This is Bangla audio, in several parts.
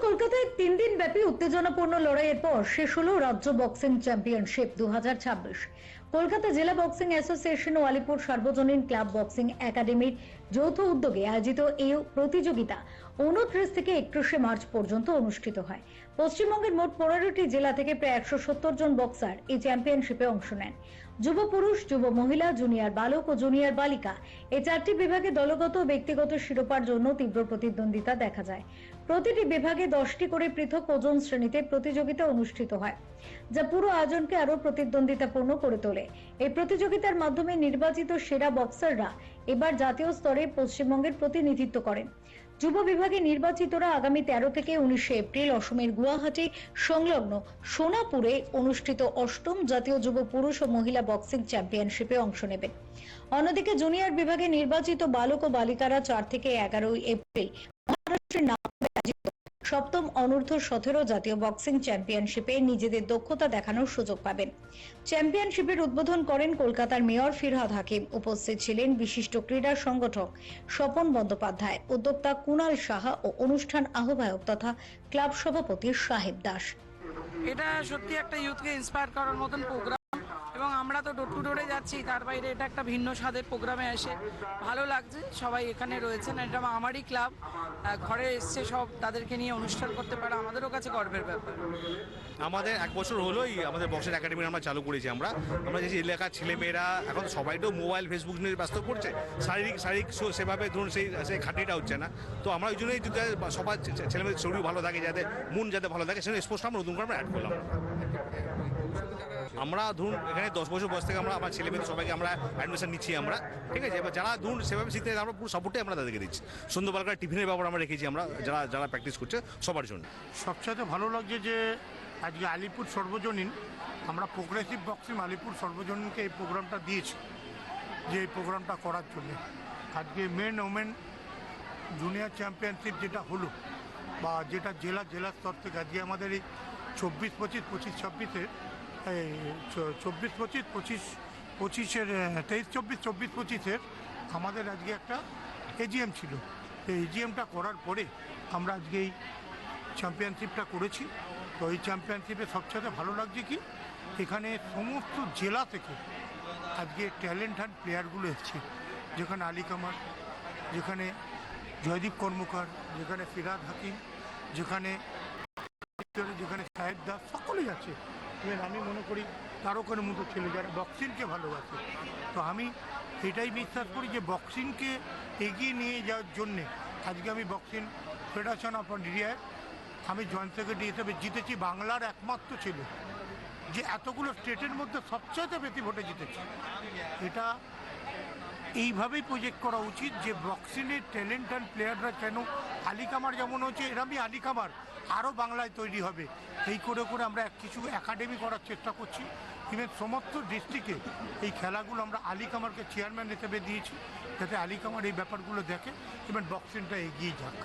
কলকাতায় 3 দিন ব্যাপী উত্তেজনাপূর্ণ লড়াইয়ের পর শেষ হলো রাজ্য বক্সিং চ্যাম্পিয়নশিপ 2026। কলকাতা জেলা বক্সিং অ্যাসোসিয়েশন ও আলিপুর সার্বজনীন ক্লাব বক্সিং একাডেমির যৌথ উদ্যোগে আয়োজিত এই প্রতিযোগিতা 29 থেকে 31 মার্চ পর্যন্ত অনুষ্ঠিত হয়। পশ্চিমবঙ্গের মোট 15টি জেলা থেকে প্রায় 170 জন বক্সার এই চ্যাম্পিয়নশিপে অংশ নেন। যুব পুরুষ, যুব মহিলা, জুনিয়র বালক ও জুনিয়র বালিকা এই 4টি বিভাগে দলগত ও ব্যক্তিগত শিরোপার জন্য তীব্র প্রতিদ্বন্দ্বিতা দেখা যায়। প্রতিটি বিভাগে 10টি করে পৃথক ওজন শ্রেণীতে প্রতিযোগিতা অনুষ্ঠিত হয়, যা পুরো আয়োজনকে আরো প্রতিদ্বন্দ্বিতাপূর্ণ করে তোলে। এই প্রতিযোগিতার মাধ্যমে নির্বাচিত সেরা বক্সাররা এবার জাতীয় স্তরে পশ্চিমবঙ্গের প্রতিনিধিত্ব করেন। যুব বিভাগে নির্বাচিতরা আগামী 13 থেকে 19 এপ্রিল অসমের গুয়াহাটি সংলগ্ন সোনাপুরে অনুষ্ঠিত 8ম জাতীয় যুব পুরুষ ও মহিলা বক্সিং চ্যাম্পিয়নশিপে অংশ নেবেন। অন্যদিকে জুনিয়র বিভাগে নির্বাচিত বালক ও বালিকারা 4 থেকে 11 এপ্রিল মহারাষ্ট্রের নাগপুরে আয়োজিত 7ম অনূর্ধ্ব-17 জাতীয় বক্সিং চ্যাম্পিয়নশিপে নিজেদের দক্ষতা দেখানোর সুযোগ পাবেন। চ্যাম্পিয়নশিপের উদ্বোধন করেন কলকাতার মেয়র ফিরহাদ হাকিম। উপস্থিত ছিলেন বিশিষ্ট ক্রীড়া সংগঠক স্বপন বন্দ্যোপাধ্যায়, উদ্যোক্তা কুণাল সাহা ও অনুষ্ঠান আহ্বায়ক তথা ক্লাব সভাপতি সাহেব দাস। এটা সত্যি একটা ইউথকে ইন্সপায়ার করার মতন প্রোগ্রাম, এবং আমরা তো ডোর টু ডোরে যাচ্ছি, তার বাইরে এটা একটা ভিন্ন স্বাদের প্রোগ্রামে এসে ভালো লাগছে। সবাই এখানে রয়েছেন, এটা আমারই ক্লাব, ঘরে এসছে সব, তাদেরকে নিয়ে অনুষ্ঠান করতে পারা আমাদেরও কাছে গর্বের ব্যাপার। আমাদের 1 বছর হলোই আমাদের বক্সিং একাডেমি আমরা চালু করেছি। আমরা যে এলাকার ছেলেমেয়েরা এখন সবাই তো মোবাইল ফেসবুক নিয়ে ব্যস্ত পড়ছে, শারীরিক সেভাবে ধরুন সেই খাটিটা হচ্ছে না। তো আমরা ওই জন্যই সবার ছেলেমেয়েদের শরীর ভালো থাকে, যাতে মন যাতে ভালো থাকে, সেজন্য স্পোর্টসটা আমরা নতুন করে আমরা অ্যাড করলাম। আমরা ধরুন এখানে 10 বছর বয়স থেকে আমরা আমার ছেলেমেয়েদের সবাইকে আমরা অ্যাডমিশন নিচ্ছি আমরা, ঠিক আছে। এবার যারা ধরুন সেভাবে শিখতে আমরা পুরো সাপোর্টে আমরা তাদেরকে দিচ্ছি। সন্ধ্যাবেলাকার টিফিনের ব্যাপার আমরা রেখেছি আমরা, যারা প্র্যাকটিস করছে সবার জন্য। সবচাইতে ভালো লাগছে যে আজকে আলিপুর সর্বজনীন, আমরা প্রোগ্রেসিভ বক্সিং আলিপুর সর্বজনীনকে এই প্রোগ্রামটা দিয়েছি, যে এই প্রোগ্রামটা করার জন্য। আজকে মেন ওমেন জুনিয়র চ্যাম্পিয়নশিপ যেটা হলো, বা যেটা জেলা স্তর থেকে আজকে আমাদের এই 24-25, 25-26-এর 24-25, 25-25-এর 23-24, 24-25-এর আমাদের আজকে একটা এজিএম ছিল। এই এজিএমটা করার পরে আমরা আজকে এই চ্যাম্পিয়নশিপটা করেছি। তো এই চ্যাম্পিয়নশিপে সবচেয়ে ভালো লাগছে কি, এখানে সমস্ত জেলা থেকে আজকে ট্যালেন্ট অ্যান্ড প্লেয়ারগুলো এসছে, যেখানে আলী কামার, যেখানে জয়দীপ কর্মকার, যেখানে ফিরহাদ হাকিম, যেখানে সাহেব দাস, সকলেই আছে। ইভেন আমি মনে করি তারকের মতো ছেলে যারা বক্সিংকে ভালোবাসে। তো আমি এটাই বিশ্বাস করি যে বক্সিংকে এগিয়ে নিয়ে যাওয়ার জন্যে আজকে আমি বক্সিং ফেডারেশন অফ ইন্ডিয়ায় আমি জয়েন্ট সেক্রেটারি হিসেবে জিতেছি। বাংলার একমাত্র ছিল যে এতগুলো স্টেটের মধ্যে সবচেয়ে বেশি ভোটে জিতেছে। এটা এইভাবেই প্রজেক্ট করা উচিত যে বক্সিংয়ের ট্যালেন্ট অ্যান্ড প্লেয়াররা কেন আলী কামার যেমন হচ্ছে, এরমই আলী কামার আরও বাংলায় তৈরি হবে। এই করে আমরা কিছু একাডেমি করার চেষ্টা করছি। ইভেন সমস্ত ডিস্ট্রিক্টে এই খেলাগুলো আমরা আলী কামারকে চেয়ারম্যান হিসেবে দিয়েছি, যাতে আলী কামার এই ব্যাপারগুলো দেখে, ইভেন বক্সিংটা এগিয়ে যাক।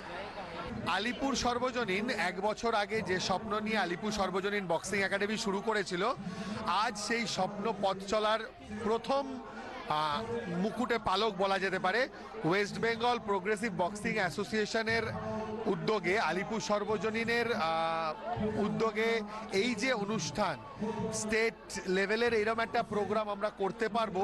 আলিপুর সর্বজনীন 1 বছর আগে যে স্বপ্ন নিয়ে আলিপুর সর্বজনীন বক্সিং একাডেমি শুরু করেছিল, আজ সেই স্বপ্ন পথ চলার প্রথম মুকুটে পালক বলা যেতে পারে। ওয়েস্ট বেঙ্গল প্রোগ্রেসিভ বক্সিং অ্যাসোসিয়েশনের উদ্যোগে, আলিপুর সর্বজনীনের উদ্যোগে এই যে অনুষ্ঠান, স্টেট লেভেলের এরকম একটা প্রোগ্রাম আমরা করতে পারবো,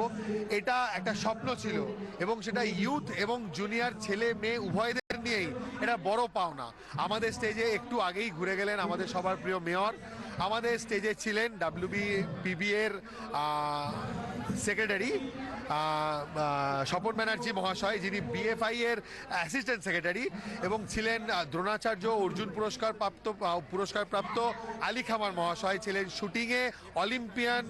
এটা একটা স্বপ্ন ছিল, এবং সেটা ইউথ এবং জুনিয়র ছেলে মেয়ে উভয়দের নিয়েই এটা বড় পাওনা। আমাদের স্টেজে একটু আগেই ঘুরে গেলেন আমাদের সবার প্রিয় মেয়র। আমাদের স্টেজে ছিলেন WBPB এর সেক্রেটারি স্বপন ব্যানার্জি মহাশয়, যিনি BFI এর অ্যাসিস্ট্যান্ট সেক্রেটারি, এবং ছিলেন দ্রোণাচার্য অর্জুন পুরস্কারপ্রাপ্ত আলী কামার মহাশয়, ছিলেন শুটিংয়ে অলিম্পিয়ান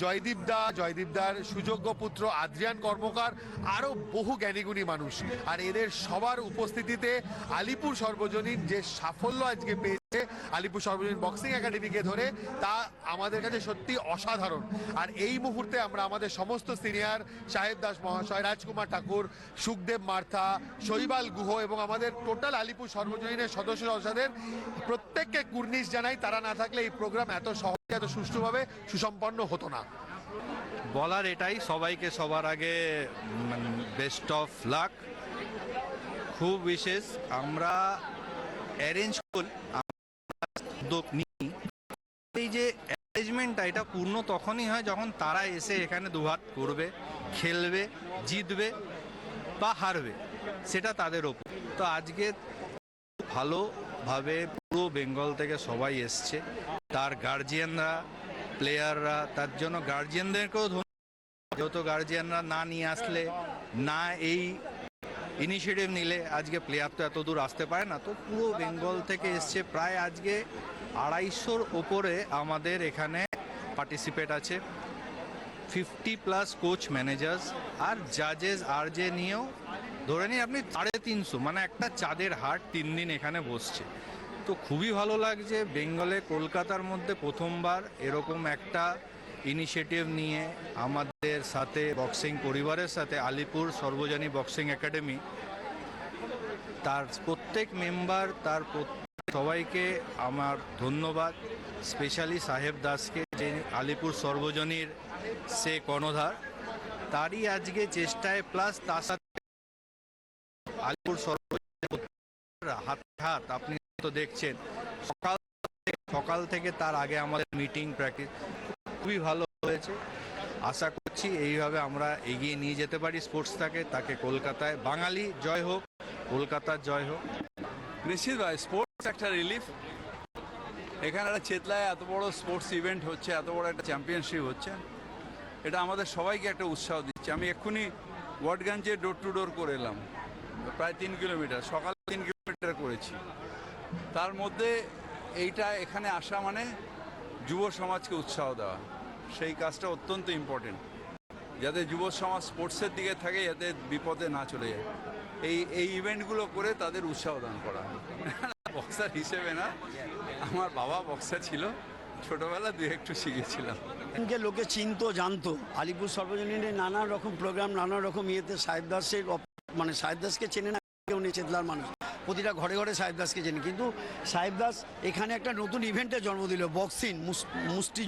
জয়দীপদার সুযোগ্য পুত্র আদ্রিয়ান কর্মকার, আরও বহু জ্ঞানীগুণী মানুষ। আর এদের সবার উপস্থিতিতে আলিপুর সর্বজনীন যে সাফল্য আজকে পেয়েছে আলিপুর সর্বজনীন বক্সিং একাডেমিকে ধরে, তা আমাদের কাছে সত্যি অসাধারণ। আর এই মুহূর্তে আমরা আমাদের সমস্ত সিনিয়র সাহেব দাস মহাশয়, রাজকুমার ঠাকুর, সুখদেব মার্থা, শৈবাল গুহ এবং আমাদের টোটাল আলিপুর সর্বজনীনের সদস্যদের প্রত্যেককে কুর্নিশ জানাই। তারা না থাকলে এই প্রোগ্রাম এত সহজে এত সুষ্ঠুভাবে সুসম্পন্ন হতো না। বলার এটাই, সবাইকে সবার আগে বেস্ট অফ লাক, খুব বিশেষ। আমরা অ্যারেঞ্জ করে উদ্যোগ নিই। এই যে অ্যারেঞ্জমেন্টটা এটা পূর্ণ তখনই হয় যখন তারা এসে এখানে দুহাত করবে, খেলবে, জিতবে বা হারবে, সেটা তাদের ওপর। তো আজকে ভালোভাবে পুরো বেঙ্গল থেকে সবাই এসছে, তার গার্জিয়ানরা, প্লেয়াররা, তার জন্য গার্জিয়ানদেরকেও ধন্যবাদ। যেহেতু গার্জিয়ানরা না নিয়ে আসলে, না এই ইনিশিয়েটিভ নিলে আজকে প্লেয়ার তো এত দূর আসতে পারে না। তো পুরো বেঙ্গল থেকে এসছে, প্রায় আজকে 250-র ওপরে আমাদের এখানে পার্টিসিপেট আছে, 50+ কোচ ম্যানেজার্স আর জাজেস আরজে নিয়েও ধরে নিন আপনি 350, মানে একটা চাঁদের হাট 3 দিন এখানে বসছে। তো খুবই ভালো লাগছে। বেঙ্গলে কলকাতার মধ্যে প্রথমবার এরকম একটা ইনিশিয়েটিভ নিয়ে আমাদের সাথে বক্সিং পরিবারের সাথে আলিপুর সর্বজনীন বক্সিং একাডেমি, তার প্রত্যেক মেম্বার, তার সবাইকে আমার ধন্যবাদ। স্পেশালি সাহেব দাসকে, যে আলিপুর সর্বজনীর সে কর্ণধার, তারই আজকে চেষ্টায়, প্লাস তার সাথে আলিপুর সর্বজনীন হাতে হাত আপনি তো দেখছেন সকাল থেকে তার আগে আমাদের মিটিং প্র্যাকটিস খুবই ভালো হয়েছে। আশা করছি এইভাবে আমরা এগিয়ে নিয়ে যেতে পারি স্পোর্টসটাকে। তাকে কলকাতায় বাঙালি জয় হোক, কলকাতার জয় হোক। নিশ্চিত ভাই, স্পোর্টস একটা রিলিফ। এখানে একটা চেতলায় এত বড় স্পোর্টস ইভেন্ট হচ্ছে, এত বড় একটা চ্যাম্পিয়নশিপ হচ্ছে, এটা আমাদের সবাইকে একটা উৎসাহ দিচ্ছে। আমি এক্ষুনি ওয়াটগঞ্জে ডোর টু ডোর করে এলাম, প্রায় 3 কিলোমিটার, সকালে 3 কিলোমিটার করেছি। তার মধ্যে এইটা এখানে আসা মানে যুব সমাজকে উৎসাহ দেওয়া, সেই কাজটা অত্যন্ত ইম্পর্টেন্ট, যাতে যুব সমাজ স্পোর্টসের দিকে থাকে, যাতে বিপদে না চলে যায়। এই ইভেন্টগুলো করে তাদের উৎসাহ দান করা। বক্সার হিসেবে না, আমার বাবা বক্সার ছিল, ছোটবেলা একটু শিখেছিলাম। লোকে চিনতো, জানতো আলিপুর সর্বজনীনের নানা রকম প্রোগ্রাম, নানা রকম ইয়েতে সাহেব দাসের, মানে সাহেব দাসকে চেনে না উনি চেতলার মানুষ, প্রতিটা ঘরে ঘরে সাহেব দাসকে চেনে। কিন্তু সাহেব দাস এখানে একটা নতুন ইভেন্টের জন্ম দিল, বক্সিং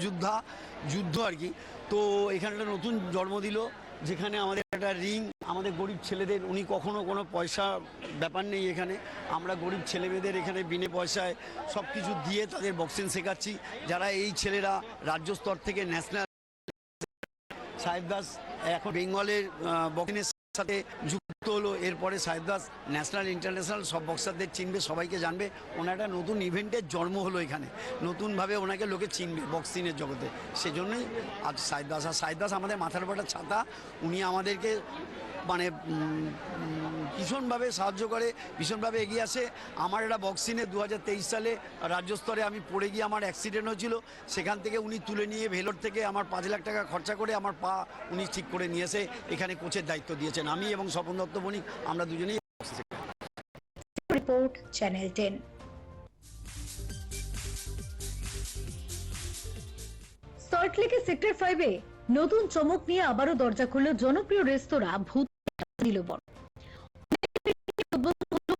যুদ্ধ আর কি। তো এখানে একটা নতুন জন্ম দিল, যেখানে আমাদের একটা রিং, আমাদের গরিব ছেলেদের, উনি কখনো কোনো পয়সা ব্যাপার নেই এখানে, আমরা গরিব ছেলেমেয়েদের এখানে বিনে পয়সায় সব কিছু দিয়ে তাদের বক্সিং শেখাচ্ছি। যারা এই ছেলেরা রাজ্য স্তর থেকে ন্যাশনাল, সাহেব দাস এখন বেঙ্গলের বক্সিংয়ের সাথে যুক্ত হলো। এরপরে সাহেব দাস ন্যাশনাল ইন্টারন্যাশনাল সব বক্সারদের চিনবে, সবাইকে জানবে। ওনার একটা নতুন ইভেন্টের জন্ম হলো এখানে, নতুনভাবে ওনাকে লোকে চিনবে বক্সিংয়ের জগতে। সেজন্যই আজ সাহেব দাস। আর সাহেব দাস আমাদের মাথার উপর একটা ছাতা, উনি আমাদেরকে মানে ভীষণভাবে সাহায্য করে, ভীষণভাবে এগিয়ে আসে। আমার একটা বক্সিংয়ে 2023 সালে রাজ্য স্তরে আমি পড়ে গিয়ে আমার অ্যাক্সিডেন্ট হয়েছিল, সেখান থেকে উনি তুলে নিয়ে ভেলোর থেকে আমার 5 লাখ টাকা খরচা করে আমার পা উনি ঠিক করে নিয়ে এসে এখানে কোচের দায়িত্ব দিয়েছেন। আমি এবং স্বপন দত্ত বণিক আমরা দুজনেই। Report channel 10। সল্টলেকে সেক্টর 5-এ নতুন চমক নিয়ে আবারও দরজা খুলল জনপ্রিয় রেস্তোরাঁ ভূত দিল বর।